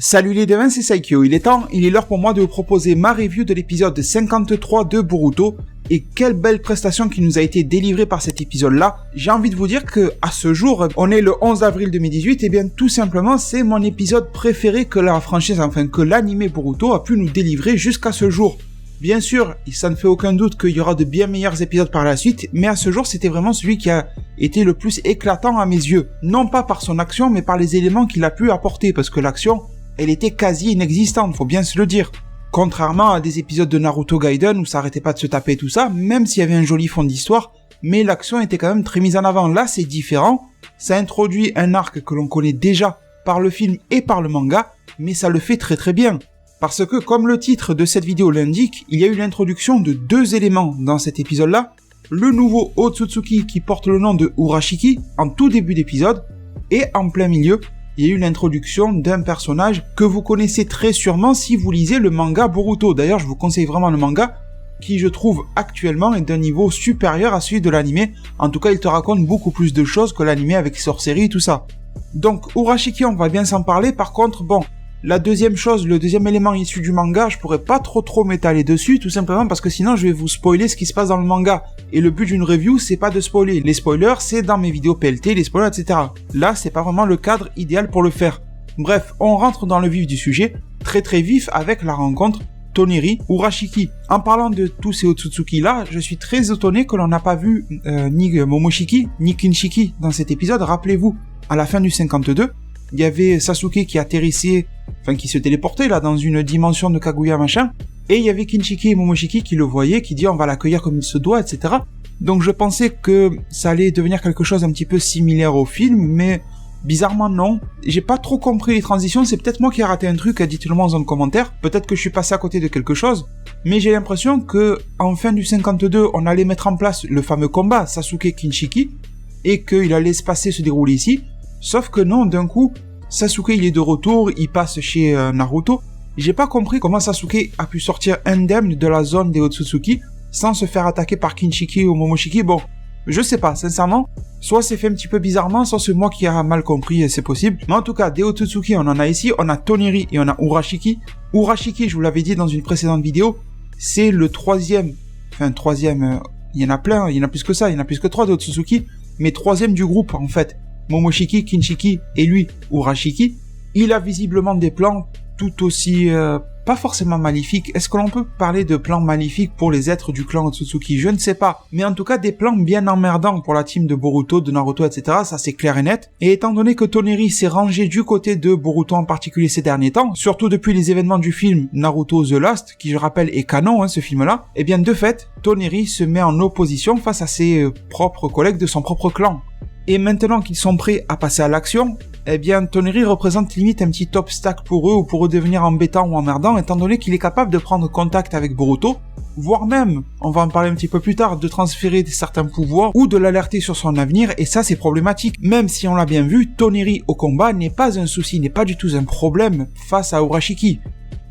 Salut les devins, c'est Saikyo, il est l'heure pour moi de vous proposer ma review de l'épisode 53 de Boruto, et quelle belle prestation qui nous a été délivrée par cet épisode-là. J'ai envie de vous dire que, à ce jour, on est le 11 avril 2018, et bien tout simplement c'est mon épisode préféré que la franchise, que l'anime Boruto a pu nous délivrer jusqu'à ce jour. Bien sûr, ça ne fait aucun doute qu'il y aura de bien meilleurs épisodes par la suite, mais à ce jour c'était vraiment celui qui a été le plus éclatant à mes yeux. Non pas par son action, mais par les éléments qu'il a pu apporter, parce que l'action, elle était quasi inexistante, faut bien se le dire. Contrairement à des épisodes de Naruto Gaiden où ça arrêtait pas de se taper et tout ça, même s'il y avait un joli fond d'histoire, mais l'action était quand même très mise en avant. Là, c'est différent. Ça introduit un arc que l'on connaît déjà par le film et par le manga, mais ça le fait très très bien. Parce que, comme le titre de cette vidéo l'indique, il y a eu l'introduction de deux éléments dans cet épisode-là. Le nouveau Otsutsuki qui porte le nom de Urashiki en tout début d'épisode, et en plein milieu, il y a eu l'introduction d'un personnage que vous connaissez très sûrement si vous lisez le manga Boruto. D'ailleurs, je vous conseille vraiment le manga, qui je trouve actuellement est d'un niveau supérieur à celui de l'anime. En tout cas, il te raconte beaucoup plus de choses que l'anime avec sorcellerie et tout ça. Donc, Urashiki, on va bien s'en parler. Par contre, bon, la deuxième chose, le deuxième élément issu du manga, je pourrais pas trop m'étaler dessus, tout simplement parce que sinon je vais vous spoiler ce qui se passe dans le manga. Et le but d'une review, c'est pas de spoiler. Les spoilers, c'est dans mes vidéos PLT, les spoilers, etc. Là, c'est pas vraiment le cadre idéal pour le faire. Bref, on rentre dans le vif du sujet, très vif avec la rencontre Toneri-Urashiki. En parlant de tous ces Otsutsuki là, je suis très étonné que l'on n'a pas vu ni Momoshiki, ni Kinshiki dans cet épisode. Rappelez-vous, à la fin du 52, il y avait Sasuke qui atterrissait, qui se téléportait là dans une dimension de Kaguya machin, et il y avait Kinshiki et Momoshiki qui le voyaient, qui disaient on va l'accueillir comme il se doit, etc. Donc je pensais que ça allait devenir quelque chose un petit peu similaire au film, mais bizarrement non. J'ai pas trop compris les transitions, c'est peut-être moi qui ai raté un truc, dites-le moi en zone commentaire, peut-être que je suis passé à côté de quelque chose, mais j'ai l'impression que en fin du 52, on allait mettre en place le fameux combat Sasuke-Kinshiki, et qu'il allait se dérouler ici. Sauf que non, d'un coup, Sasuke il est de retour, il passe chez Naruto. J'ai pas compris comment Sasuke a pu sortir indemne de la zone des Otsutsuki sans se faire attaquer par Kinshiki ou Momoshiki. Bon, je sais pas, sincèrement. Soit c'est fait un petit peu bizarrement, soit c'est moi qui ai mal compris, c'est possible. Mais en tout cas, des Otsutsuki, on en a ici, on a Toneri et on a Urashiki. Urashiki, je vous l'avais dit dans une précédente vidéo, c'est le troisième, il y en a plein, il y en a plus que ça, il y en a plus que 3 d'Otsutsuki, mais troisième du groupe en fait. Momoshiki, Kinshiki et lui, Urashiki, il a visiblement des plans tout aussi, pas forcément maléfiques. Est-ce que l'on peut parler de plans maléfiques pour les êtres du clan Otsutsuki? Je ne sais pas. Mais en tout cas, des plans bien emmerdants pour la team de Boruto, de Naruto, etc. Ça c'est clair et net. Et étant donné que Toneri s'est rangé du côté de Boruto en particulier ces derniers temps, surtout depuis les événements du film Naruto The Lost, qui je rappelle est canon, ce film-là, et bien de fait, Toneri se met en opposition face à ses propres collègues de son propre clan. Et maintenant qu'ils sont prêts à passer à l'action, eh bien Toneri représente limite un petit obstacle pour eux ou pour eux devenir embêtant ou emmerdant étant donné qu'il est capable de prendre contact avec Boruto, voire même, on va en parler un petit peu plus tard, de transférer certains pouvoirs ou de l'alerter sur son avenir et ça c'est problématique. Même si on l'a bien vu, Toneri au combat n'est pas un souci, n'est pas du tout un problème face à Urashiki.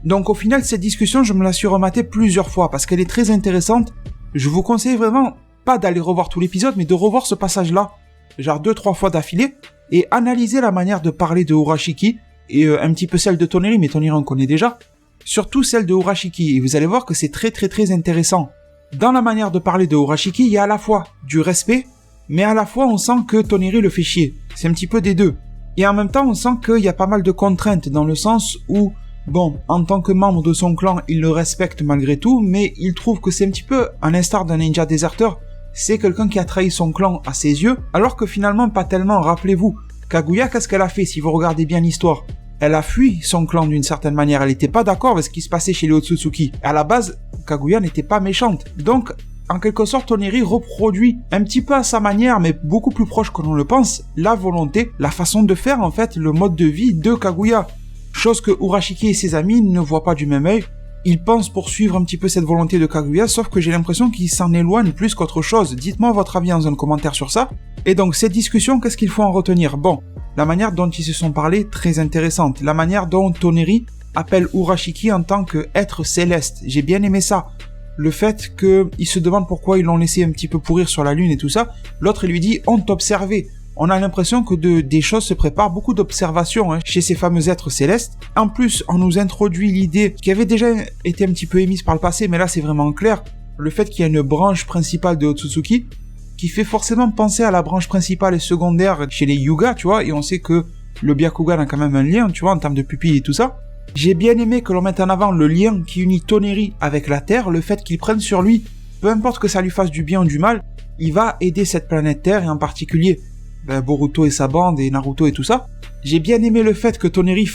Donc au final cette discussion je me la suis rematée plusieurs fois parce qu'elle est très intéressante. Je vous conseille vraiment pas d'aller revoir tout l'épisode mais de revoir ce passage là. Genre 2-3 fois d'affilée, et analyser la manière de parler de Urashiki, et un petit peu celle de Toneri, mais Toneri on connaît déjà, surtout celle de Urashiki, et vous allez voir que c'est très intéressant. Dans la manière de parler de Urashiki, il y a à la fois du respect, mais à la fois on sent que Toneri le fait chier, c'est un petit peu des deux. Et en même temps on sent qu'il y a pas mal de contraintes, dans le sens où, bon, en tant que membre de son clan, il le respecte malgré tout, mais il trouve que c'est un petit peu, à l'instar d'un ninja déserteur, c'est quelqu'un qui a trahi son clan à ses yeux, alors que finalement pas tellement. Rappelez-vous, Kaguya, qu'est-ce qu'elle a fait si vous regardez bien l'histoire? Elle a fui son clan d'une certaine manière, elle n'était pas d'accord avec ce qui se passait chez les Otsutsuki. À la base, Kaguya n'était pas méchante. Donc, en quelque sorte, Toneri reproduit un petit peu à sa manière, mais beaucoup plus proche que l'on le pense, la volonté, la façon de faire en fait, le mode de vie de Kaguya. Chose que Urashiki et ses amis ne voient pas du même œil. Ils pensent poursuivre un petit peu cette volonté de Kaguya, sauf que j'ai l'impression qu'ils s'en éloignent plus qu'autre chose. Dites-moi votre avis en zone commentaire sur ça. Et donc, cette discussion, qu'est-ce qu'il faut en retenir? Bon, la manière dont ils se sont parlé, très intéressante. La manière dont Toneri appelle Urashiki en tant qu'être céleste. J'ai bien aimé ça. Le fait qu'il se demande pourquoi ils l'ont laissé un petit peu pourrir sur la lune et tout ça. L'autre, il lui dit, on t'observait. on a l'impression que des choses se préparent, beaucoup d'observations chez ces fameux êtres célestes. En plus, on nous introduit l'idée qui avait déjà été un petit peu émise par le passé, mais là c'est vraiment clair, le fait qu'il y a une branche principale de Otsutsuki qui fait forcément penser à la branche principale et secondaire chez les Hyuga, tu vois, et on sait que le Byakugan a quand même un lien, tu vois, en termes de pupilles et tout ça. J'ai bien aimé que l'on mette en avant le lien qui unit Toneri avec la Terre, le fait qu'il prenne sur lui, peu importe que ça lui fasse du bien ou du mal, il va aider cette planète Terre, et en particulier Boruto et sa bande, et Naruto et tout ça. J'ai bien aimé le fait que Toneri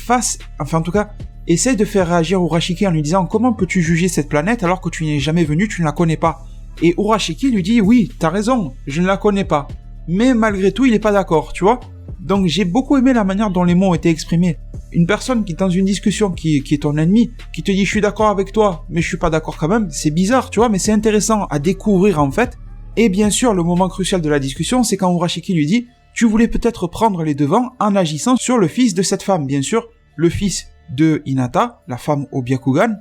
essaie de faire réagir Urashiki en lui disant « Comment peux-tu juger cette planète alors que tu n'y es jamais venu, tu ne la connais pas ?» Et Urashiki lui dit « Oui, t'as raison, je ne la connais pas. » Mais malgré tout, il est pas d'accord, tu vois. Donc j'ai beaucoup aimé la manière dont les mots ont été exprimés. Une personne qui est dans une discussion qui est ton ennemi, qui te dit « Je suis d'accord avec toi, mais je suis pas d'accord quand même », c'est bizarre, tu vois, mais c'est intéressant à découvrir en fait. Et bien sûr, le moment crucial de la discussion, c'est quand Urashiki lui dit « Tu voulais peut-être prendre les devants en agissant sur le fils de cette femme, bien sûr, le fils de Hinata, la femme au Byakugan,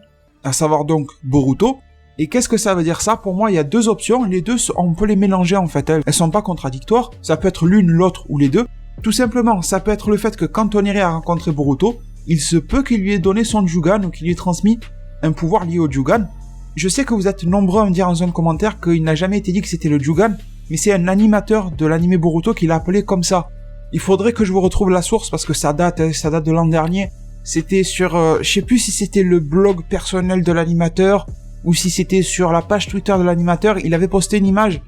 à savoir donc Boruto. » Et qu'est-ce que ça veut dire ça? Pour moi, il y a deux options, les deux, on peut les mélanger en fait, elles sont pas contradictoires, ça peut être l'une, l'autre ou les deux. Tout simplement, ça peut être le fait que quand Toneri a rencontré Boruto, il se peut qu'il lui ait donné son Jugan ou qu'il lui ait transmis un pouvoir lié au Jugan. Je sais que vous êtes nombreux à me dire en zone commentaire qu'il n'a jamais été dit que c'était le Jugan, mais c'est un animateur de l'anime Boruto qui l'a appelé comme ça. Il faudrait que je vous retrouve la source parce que ça date de l'an dernier. C'était sur, je sais plus si c'était le blog personnel de l'animateur ou si c'était sur la page Twitter de l'animateur. Il avait posté une image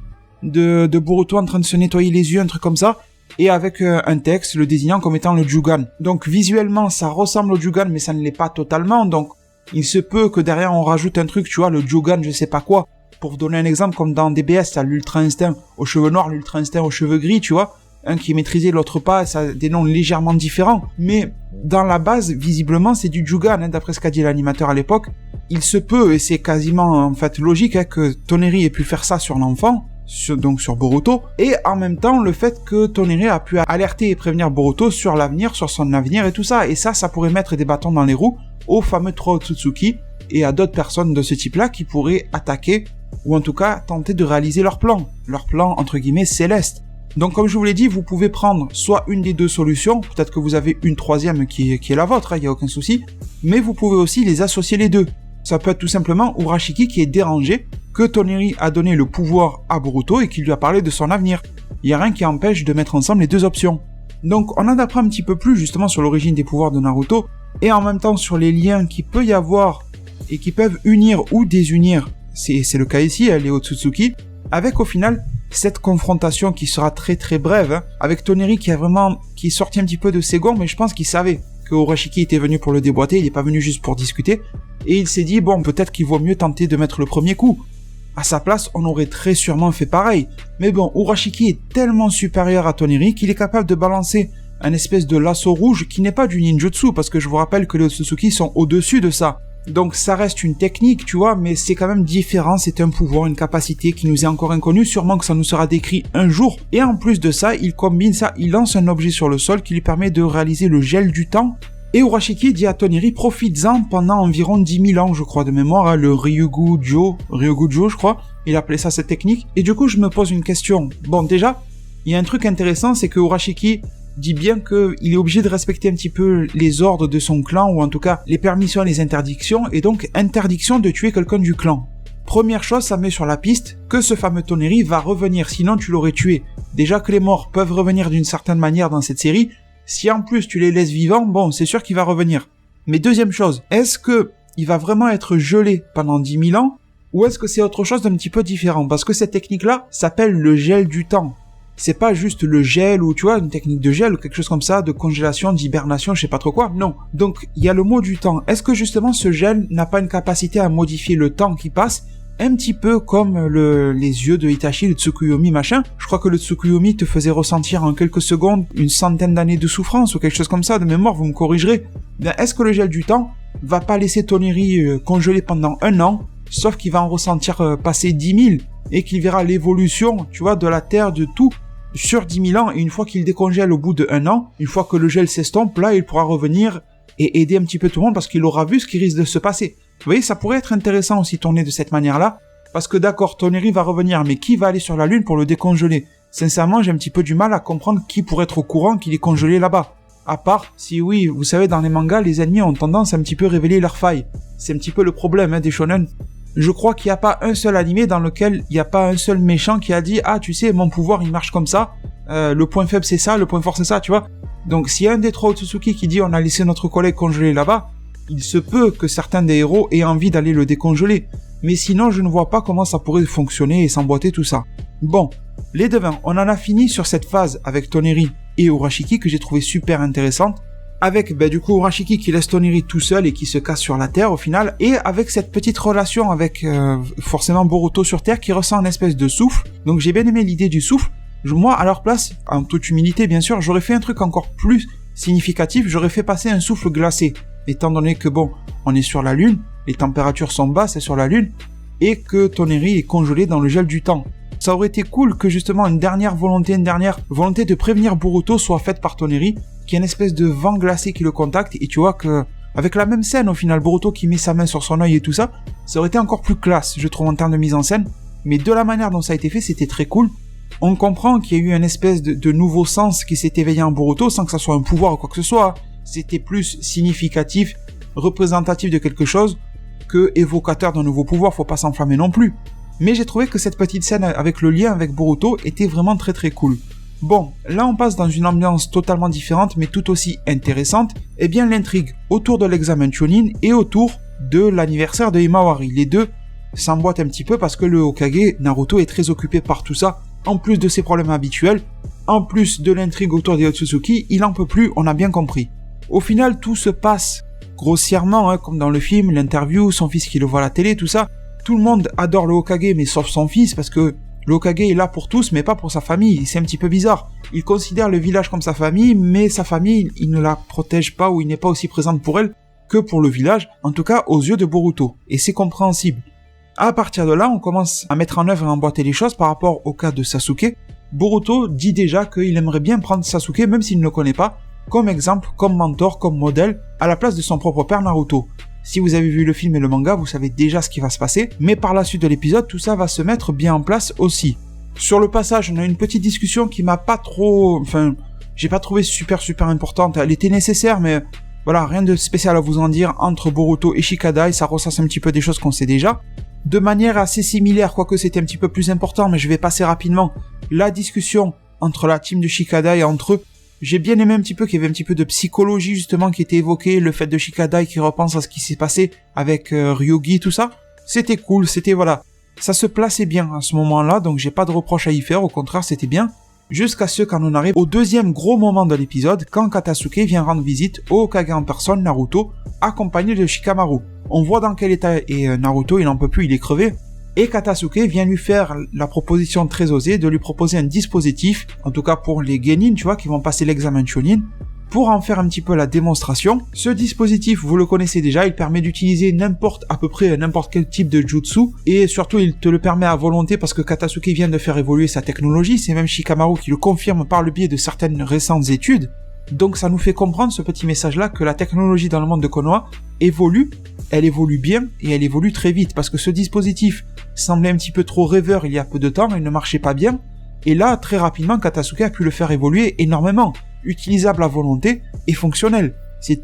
de Boruto en train de se nettoyer les yeux, un truc comme ça, et avec un texte le désignant comme étant le Jugan. Donc visuellement ça ressemble au Jugan mais ça ne l'est pas totalement, donc il se peut que derrière on rajoute un truc, tu vois, le Jugan je sais pas quoi. Pour vous donner un exemple, comme dans DBS, t'as l'Ultra Instinct aux cheveux noirs, l'Ultra Instinct aux cheveux gris, tu vois. Un qui est maîtrisé, l'autre pas, ça a des noms légèrement différents. Mais dans la base, visiblement, c'est du Jugan, d'après ce qu'a dit l'animateur à l'époque. Il se peut, et c'est quasiment en fait logique, que Toneri ait pu faire ça sur l'enfant, donc sur Boruto, et en même temps le fait que Toneri a pu alerter et prévenir Boruto sur l'avenir, sur son avenir et tout ça. Et ça pourrait mettre des bâtons dans les roues aux fameux 3 Otsutsuki et à d'autres personnes de ce type-là qui pourraient attaquer ou en tout cas tenter de réaliser leur plan entre guillemets céleste. Donc comme je vous l'ai dit, vous pouvez prendre soit une des deux solutions, peut-être que vous avez une troisième qui est la vôtre, il n'y a aucun souci, mais vous pouvez aussi les associer les deux. Ça peut être tout simplement Urashiki qui est dérangé que Toneri a donné le pouvoir à Boruto et qui lui a parlé de son avenir. Il n'y a rien qui empêche de mettre ensemble les deux options. Donc on en apprend un petit peu plus justement sur l'origine des pouvoirs de Naruto et en même temps sur les liens qu'il peut y avoir et qui peuvent unir ou désunir, c'est le cas ici, les Otsutsuki, avec au final cette confrontation qui sera très très brève, avec Toneri qui est sorti un petit peu de ses gonds, mais je pense qu'il savait que Urashiki était venu pour le déboîter, il n'est pas venu juste pour discuter, et il s'est dit bon peut-être qu'il vaut mieux tenter de mettre le premier coup. À sa place, on aurait très sûrement fait pareil, mais bon, Urashiki est tellement supérieur à Toneri qu'il est capable de balancer un espèce de lasso rouge qui n'est pas du ninjutsu, parce que je vous rappelle que les Otsutsuki sont au-dessus de ça. Donc ça reste une technique, tu vois, mais c'est quand même différent, c'est un pouvoir, une capacité qui nous est encore inconnue, sûrement que ça nous sera décrit un jour. Et en plus de ça, il combine ça, il lance un objet sur le sol qui lui permet de réaliser le gel du temps. Et Urashiki dit à Toneri, profites-en pendant environ 10 000 ans, je crois, de mémoire, le Ryugujo, je crois, il appelait ça cette technique. Et du coup, je me pose une question. Bon, déjà, il y a un truc intéressant, c'est que Urashiki dit bien qu'il est obligé de respecter un petit peu les ordres de son clan, ou en tout cas les permissions et les interdictions, et donc interdiction de tuer quelqu'un du clan. Première chose, ça met sur la piste que ce fameux Toneri va revenir, sinon tu l'aurais tué. Déjà que les morts peuvent revenir d'une certaine manière dans cette série, si en plus tu les laisses vivants, bon, c'est sûr qu'il va revenir. Mais deuxième chose, est-ce que il va vraiment être gelé pendant 10 000 ans, ou est-ce que c'est autre chose d'un petit peu différent? Parce que cette technique-là s'appelle le gel du temps. C'est pas juste le gel ou tu vois une technique de gel ou quelque chose comme ça, de congélation, d'hibernation, je sais pas trop quoi, non. Donc il y a le mot du temps. Est-ce que justement ce gel n'a pas une capacité à modifier le temps qui passe, un petit peu comme les yeux de Itachi, le Tsukuyomi machin? Je crois que le Tsukuyomi te faisait ressentir en quelques secondes une centaine d'années de souffrance ou quelque chose comme ça, de mémoire, vous me corrigerez. Bien, est-ce que le gel du temps va pas laisser Toneri congelé pendant 1 an, sauf qu'il va en ressentir passer 10 000 et qu'il verra l'évolution, tu vois, de la Terre, de tout sur 10 000 ans, et une fois qu'il décongèle au bout de 1 an, une fois que le gel s'estompe, là, il pourra revenir et aider un petit peu tout le monde parce qu'il aura vu ce qui risque de se passer. Vous voyez, ça pourrait être intéressant aussi tourné de cette manière-là, parce que d'accord, Toneri va revenir, mais qui va aller sur la Lune pour le décongeler? Sincèrement, j'ai un petit peu du mal à comprendre qui pourrait être au courant qu'il est congelé là-bas. À part, si oui, vous savez, dans les mangas, les ennemis ont tendance à un petit peu révéler leurs failles. C'est un petit peu le problème des shonen. Je crois qu'il n'y a pas un seul animé dans lequel il n'y a pas un seul méchant qui a dit « Ah, tu sais, mon pouvoir, il marche comme ça. Le point faible, c'est ça. Le point fort, c'est ça. » Tu vois. Donc, s'il y a un des trois Otsutsuki qui dit « On a laissé notre collègue congelé là-bas », il se peut que certains des héros aient envie d'aller le décongeler. Mais sinon, je ne vois pas comment ça pourrait fonctionner et s'emboîter tout ça. Bon, les devins, on en a fini sur cette phase avec Toneri et Urashiki que j'ai trouvé super intéressante. Avec du coup Urashiki qui laisse Toneri tout seul et qui se casse sur la Terre au final. Et avec cette petite relation avec forcément Boruto sur Terre qui ressent une espèce de souffle. Donc j'ai bien aimé l'idée du souffle. Moi, à leur place, en toute humilité bien sûr, j'aurais fait un truc encore plus significatif. J'aurais fait passer un souffle glacé. Étant donné que bon, on est sur la Lune, les températures sont basses sur la Lune, et que Toneri est congelé dans le gel du temps. Ça aurait été cool que justement une dernière volonté de prévenir Boruto soit faite par Toneri, qui a une espèce de vent glacé qui le contacte, et tu vois que, avec la même scène au final, Boruto qui met sa main sur son œil et tout ça, ça aurait été encore plus classe, je trouve, en termes de mise en scène, mais de la manière dont ça a été fait, c'était très cool. On comprend qu'il y a eu une espèce de nouveau sens qui s'est éveillé en Boruto, sans que ça soit un pouvoir ou quoi que ce soit. C'était plus significatif, représentatif de quelque chose, que évocateur d'un nouveau pouvoir, faut pas s'enflammer non plus. Mais j'ai trouvé que cette petite scène avec le lien avec Boruto était vraiment très très cool. Bon, là on passe dans une ambiance totalement différente mais tout aussi intéressante, et bien l'intrigue autour de l'examen Chunin et autour de l'anniversaire de Himawari. Les deux s'emboîtent un petit peu parce que le Hokage, Naruto, est très occupé par tout ça, en plus de ses problèmes habituels, en plus de l'intrigue autour des Otsutsuki, il en peut plus, on a bien compris. Au final, tout se passe grossièrement, comme dans le film, l'interview, son fils qui le voit à la télé, tout ça. Tout le monde adore le Hokage, mais sauf son fils, parce que le Hokage est là pour tous, mais pas pour sa famille. C'est un petit peu bizarre. Il considère le village comme sa famille, mais sa famille, il ne la protège pas ou il n'est pas aussi présent pour elle que pour le village, en tout cas aux yeux de Boruto. Et c'est compréhensible. À partir de là, on commence à mettre en œuvre et à emboîter les choses par rapport au cas de Sasuke. Boruto dit déjà qu'il aimerait bien prendre Sasuke, même s'il ne le connaît pas, comme exemple, comme mentor, comme modèle, à la place de son propre père Naruto. Si vous avez vu le film et le manga, vous savez déjà ce qui va se passer, mais par la suite de l'épisode, tout ça va se mettre bien en place aussi. Sur le passage, on a une petite discussion qui m'a pas trop... j'ai pas trouvé super importante. Elle était nécessaire, mais voilà, rien de spécial à vous en dire entre Boruto et Shikadai, ça ressasse un petit peu des choses qu'on sait déjà. De manière assez similaire, quoique c'était un petit peu plus important, mais je vais passer rapidement. La discussion entre la team de Shikadai et entre eux, j'ai bien aimé un petit peu qu'il y avait un petit peu de psychologie justement qui était évoquée, le fait de Shikadai qui repense à ce qui s'est passé avec Ryugi, tout ça. C'était cool, c'était voilà. Ça se plaçait bien à ce moment-là, donc j'ai pas de reproche à y faire, au contraire c'était bien. Jusqu'à ce qu'on en arrive au deuxième gros moment de l'épisode, quand Katasuke vient rendre visite au Hokage en personne, Naruto, accompagné de Shikamaru. On voit dans quel état est Naruto, il en peut plus, il est crevé. Et Katasuke vient lui faire la proposition très osée de lui proposer un dispositif, en tout cas pour les genin, tu vois, qui vont passer l'examen Chunin, pour en faire un petit peu la démonstration. Ce dispositif, vous le connaissez déjà, il permet d'utiliser à peu près n'importe quel type de jutsu, et surtout il te le permet à volonté parce que Katasuke vient de faire évoluer sa technologie, c'est même Shikamaru qui le confirme par le biais de certaines récentes études. Donc ça nous fait comprendre ce petit message-là que la technologie dans le monde de Konoha évolue, elle évolue bien et elle évolue très vite parce que ce dispositif semblait un petit peu trop rêveur il y a peu de temps, il ne marchait pas bien et là très rapidement Katasuke a pu le faire évoluer énormément, utilisable à volonté et fonctionnel.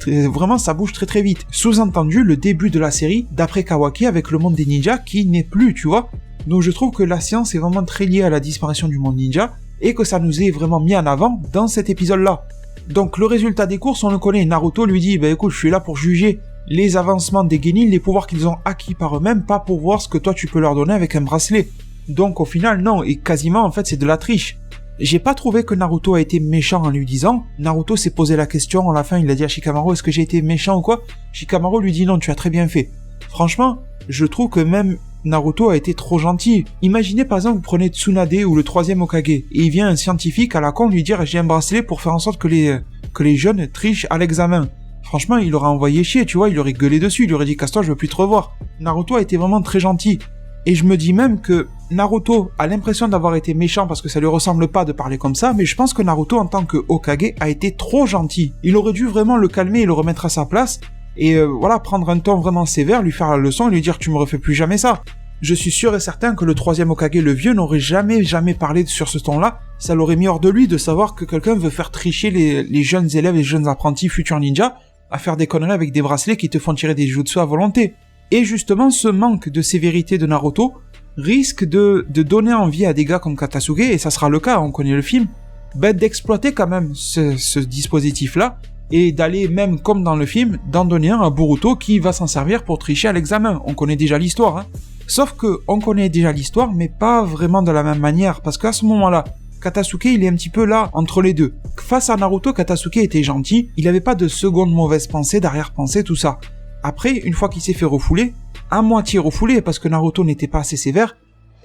Vraiment ça bouge très très vite. Sous-entendu le début de la série d'après Kawaki avec le monde des ninjas qui n'est plus, tu vois. Donc je trouve que la science est vraiment très liée à la disparition du monde ninja et que ça nous est vraiment mis en avant dans cet épisode-là. Donc le résultat des courses, on le connaît, Naruto lui dit écoute, je suis là pour juger les avancements des genin, les pouvoirs qu'ils ont acquis par eux-mêmes, pas pour voir ce que toi tu peux leur donner avec un bracelet. Donc au final non, et quasiment en fait c'est de la triche. J'ai pas trouvé que Naruto a été méchant en lui disant, Naruto s'est posé la question, à la fin il a dit à Shikamaru est-ce que j'ai été méchant ou quoi? Shikamaru lui dit non, tu as très bien fait. Franchement, je trouve que même Naruto a été trop gentil. Imaginez par exemple vous prenez Tsunade ou le troisième Hokage, et il vient un scientifique à la con lui dire j'ai un bracelet pour faire en sorte que les jeunes trichent à l'examen. Franchement, il aurait envoyé chier, tu vois, il aurait gueulé dessus, il aurait dit casse-toi, je veux plus te revoir. Naruto a été vraiment très gentil. Et je me dis même que Naruto a l'impression d'avoir été méchant parce que ça lui ressemble pas de parler comme ça, mais je pense que Naruto en tant que Hokage a été trop gentil. Il aurait dû vraiment le calmer et le remettre à sa place, et voilà, prendre un ton vraiment sévère, lui faire la leçon et lui dire tu me refais plus jamais ça. je suis sûr et certain que le troisième Hokage, le vieux, n'aurait jamais parlé sur ce ton-là. Ça l'aurait mis hors de lui de savoir que quelqu'un veut faire tricher les jeunes élèves, les jeunes apprentis futurs ninjas, à faire des conneries avec des bracelets qui te font tirer des jutsu à volonté. Et justement, ce manque de sévérité de Naruto risque de donner envie à des gars comme Katasuke, et ça sera le cas, on connaît le film, d'exploiter quand même ce dispositif-là, et d'aller même, comme dans le film, d'en donner un à Boruto qui va s'en servir pour tricher à l'examen. On connaît déjà l'histoire, hein. Sauf que on connaît déjà l'histoire, mais pas vraiment de la même manière, parce qu'à ce moment-là, Katasuke, il est un petit peu là, entre les deux. Face à Naruto, Katasuke était gentil, il avait pas de seconde mauvaise pensée, d'arrière-pensée, tout ça. Après, une fois qu'il s'est fait refouler, à moitié refoulé, parce que Naruto n'était pas assez sévère,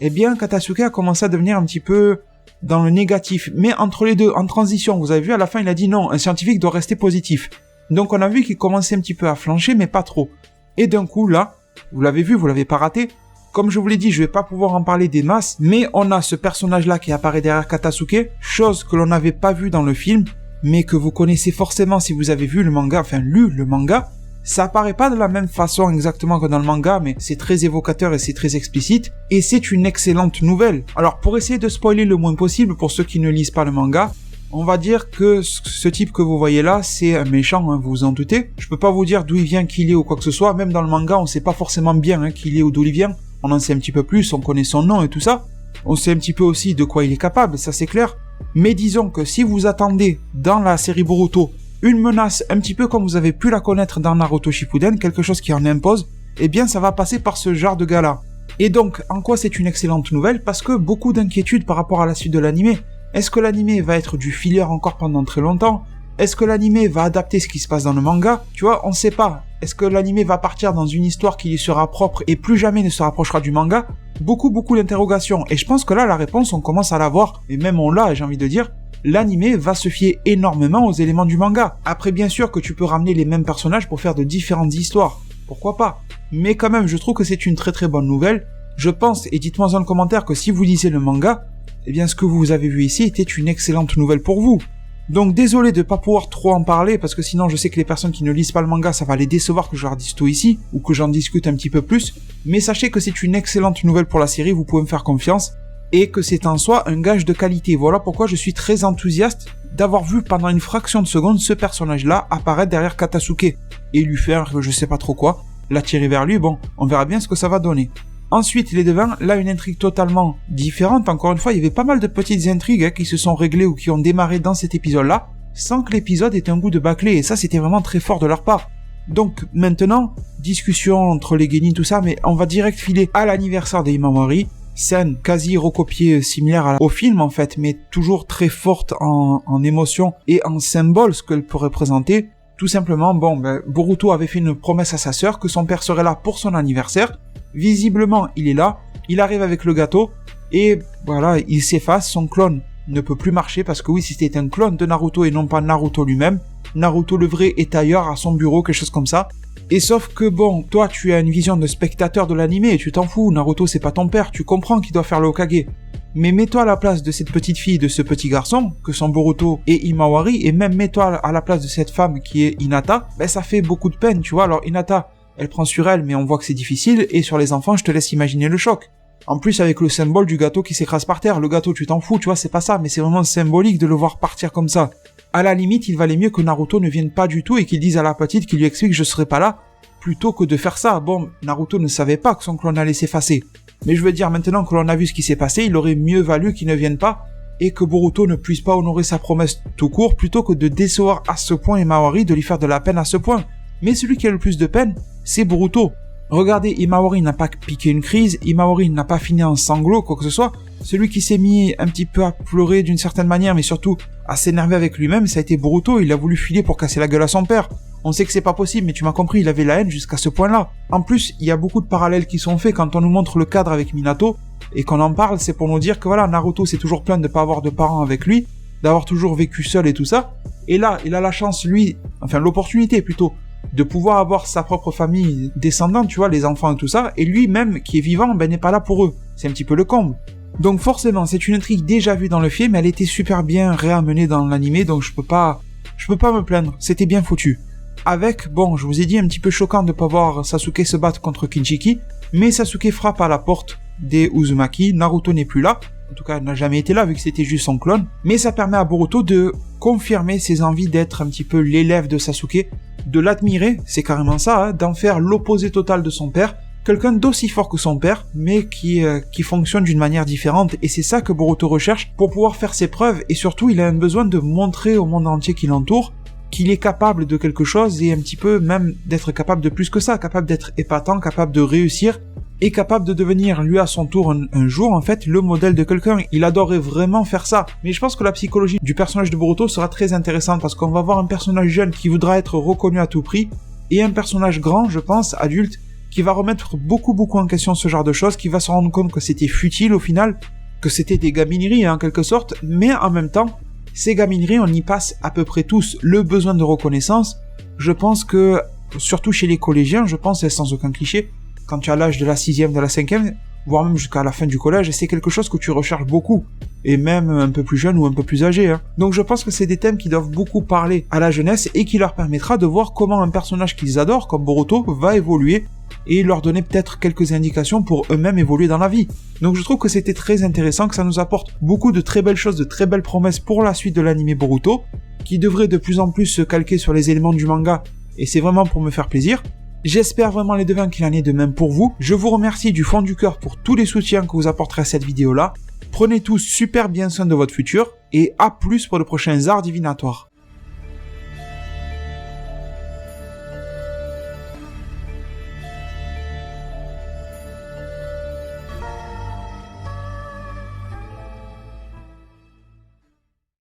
eh bien, Katasuke a commencé à devenir un petit peu dans le négatif. Mais entre les deux, en transition, vous avez vu, à la fin, il a dit non, un scientifique doit rester positif. Donc on a vu qu'il commençait un petit peu à flancher, mais pas trop. Et d'un coup, là, vous l'avez vu, vous l'avez pas raté. Comme je vous l'ai dit, je vais pas pouvoir en parler des masses, mais on a ce personnage-là qui apparaît derrière Katasuke, chose que l'on n'avait pas vue dans le film, mais que vous connaissez forcément si vous avez vu le manga, enfin lu le manga. Ça apparaît pas de la même façon exactement que dans le manga, mais c'est très évocateur et c'est très explicite, et c'est une excellente nouvelle. Alors pour essayer de spoiler le moins possible pour ceux qui ne lisent pas le manga, on va dire que ce type que vous voyez là, c'est un méchant, hein, vous vous en doutez. Je peux pas vous dire d'où il vient, qui il est ou quoi que ce soit, même dans le manga on sait pas forcément bien qui il est ou d'où il vient. On en sait un petit peu plus, on connaît son nom et tout ça. On sait un petit peu aussi de quoi il est capable, ça c'est clair. Mais disons que si vous attendez dans la série Boruto une menace un petit peu comme vous avez pu la connaître dans Naruto Shippuden, quelque chose qui en impose, eh bien ça va passer par ce genre de gars-là. Et donc, en quoi c'est une excellente nouvelle? Parce que beaucoup d'inquiétudes par rapport à la suite de l'anime. Est-ce que l'anime va être du filler encore pendant très longtemps? Est-ce que l'anime va adapter ce qui se passe dans le manga? Tu vois, on sait pas. Est-ce que l'anime va partir dans une histoire qui lui sera propre et plus jamais ne se rapprochera du manga? Beaucoup d'interrogations. Et je pense que là, la réponse, on commence à l'avoir. Et même on l'a, j'ai envie de dire. L'anime va se fier énormément aux éléments du manga. Après, bien sûr que tu peux ramener les mêmes personnages pour faire de différentes histoires. Pourquoi pas? Mais quand même, je trouve que c'est une très très bonne nouvelle. Je pense, et dites-moi dans le commentaire que si vous lisez le manga, eh bien ce que vous avez vu ici était une excellente nouvelle pour vous. Donc désolé de pas pouvoir trop en parler, parce que sinon je sais que les personnes qui ne lisent pas le manga, ça va les décevoir que je leur dise tout ici, ou que j'en discute un petit peu plus, mais sachez que c'est une excellente nouvelle pour la série, vous pouvez me faire confiance, et que c'est en soi un gage de qualité. Voilà pourquoi je suis très enthousiaste d'avoir vu pendant une fraction de seconde ce personnage-là apparaître derrière Katasuke, et lui faire je sais pas trop quoi, l'attirer vers lui, bon, on verra bien ce que ça va donner. Ensuite, les devants, là une intrigue totalement différente, encore une fois, il y avait pas mal de petites intrigues qui se sont réglées ou qui ont démarré dans cet épisode-là, sans que l'épisode ait un goût de bâclé, et ça c'était vraiment très fort de leur part. Donc maintenant, discussion entre les genin, tout ça, mais on va direct filer à l'anniversaire des Himawari, scène quasi recopiée similaire au film en fait, mais toujours très forte en émotion et en symbole, ce qu'elle peut représenter. Tout simplement, Boruto avait fait une promesse à sa sœur que son père serait là pour son anniversaire. Visiblement, il est là, il arrive avec le gâteau, et voilà, il s'efface, son clone ne peut plus marcher, parce que oui, si c'était un clone de Naruto et non pas Naruto lui-même, Naruto le vrai est ailleurs, à son bureau, quelque chose comme ça. Et sauf que toi tu as une vision de spectateur de l'anime, et tu t'en fous, Naruto c'est pas ton père, tu comprends qu'il doit faire le Hokage. Mais mets-toi à la place de cette petite fille, de ce petit garçon, que sont Boruto et Himawari, et même mets-toi à la place de cette femme qui est Hinata, ça fait beaucoup de peine, tu vois. Alors Hinata, elle prend sur elle, mais on voit que c'est difficile, et sur les enfants, je te laisse imaginer le choc. En plus, avec le symbole du gâteau qui s'écrase par terre, le gâteau, tu t'en fous, tu vois, c'est pas ça, mais c'est vraiment symbolique de le voir partir comme ça. À la limite, il valait mieux que Naruto ne vienne pas du tout et qu'il dise à la petite, qu'il lui explique je serai pas là, plutôt que de faire ça. Bon, Naruto ne savait pas que son clone allait s'effacer. Mais je veux dire, maintenant que l'on a vu ce qui s'est passé, il aurait mieux valu qu'il ne vienne pas, et que Boruto ne puisse pas honorer sa promesse tout court, plutôt que de décevoir à ce point Himawari, de lui faire de la peine à ce point. Mais celui qui a le plus de peine, c'est Boruto. Regardez, Himawari n'a pas piqué une crise, Himawari n'a pas fini en sanglots, quoi que ce soit. Celui qui s'est mis un petit peu à pleurer d'une certaine manière, mais surtout à s'énerver avec lui-même, ça a été Boruto. Il a voulu filer pour casser la gueule à son père. On sait que c'est pas possible, mais tu m'as compris, il avait la haine jusqu'à ce point-là. En plus, il y a beaucoup de parallèles qui sont faits quand on nous montre le cadre avec Minato, et qu'on en parle, c'est pour nous dire que voilà, Naruto s'est toujours plaint de pas avoir de parents avec lui, d'avoir toujours vécu seul et tout ça. Et là, il a la chance, lui, enfin l'opportunité plutôt, de pouvoir avoir sa propre famille descendante, tu vois, les enfants et tout ça, et lui-même, qui est vivant, n'est pas là pour eux. C'est un petit peu le comble. Donc forcément, c'est une intrigue déjà vue dans le film, mais elle était super bien réamenée dans l'anime, donc je peux pas me plaindre, c'était bien foutu. avec, bon, je vous ai dit, un petit peu choquant de pas voir Sasuke se battre contre Kinshiki, mais Sasuke frappe à la porte des Uzumaki, Naruto n'est plus là, en tout cas, il n'a jamais été là vu que c'était juste son clone, mais ça permet à Boruto de confirmer ses envies d'être un petit peu l'élève de Sasuke, de l'admirer, c'est carrément ça, hein, d'en faire l'opposé total de son père, quelqu'un d'aussi fort que son père, mais qui fonctionne d'une manière différente, et c'est ça que Boruto recherche pour pouvoir faire ses preuves, et surtout il a un besoin de montrer au monde entier qui l'entoure qu'il est capable de quelque chose, et un petit peu même d'être capable de plus que ça, capable d'être épatant, capable de réussir, et capable de devenir lui à son tour un jour en fait le modèle de quelqu'un. Il adorerait vraiment faire ça. Mais je pense que la psychologie du personnage de Boruto sera très intéressante parce qu'on va voir un personnage jeune qui voudra être reconnu à tout prix et un personnage grand, je pense, adulte, qui va remettre beaucoup en question ce genre de choses, qui va se rendre compte que c'était futile au final, que c'était des gamineries en quelque sorte, mais en même temps, ces gamineries on y passe à peu près tous. Le besoin de reconnaissance, je pense que, surtout chez les collégiens, je pense, sans aucun cliché, quand tu as l'âge de la 6e, de la 5e, voire même jusqu'à la fin du collège, c'est quelque chose que tu recherches beaucoup, et même un peu plus jeune ou un peu plus âgé. Hein. Donc je pense que c'est des thèmes qui doivent beaucoup parler à la jeunesse et qui leur permettra de voir comment un personnage qu'ils adorent, comme Boruto, va évoluer et leur donner peut-être quelques indications pour eux-mêmes évoluer dans la vie. Donc je trouve que c'était très intéressant, que ça nous apporte beaucoup de très belles choses, de très belles promesses pour la suite de l'anime Boruto, qui devrait de plus en plus se calquer sur les éléments du manga, et c'est vraiment pour me faire plaisir. J'espère vraiment les devins qu'il en est de même pour vous. Je vous remercie du fond du cœur pour tous les soutiens que vous apporterez à cette vidéo-là. Prenez tous super bien soin de votre futur, et à plus pour de prochains arts divinatoires.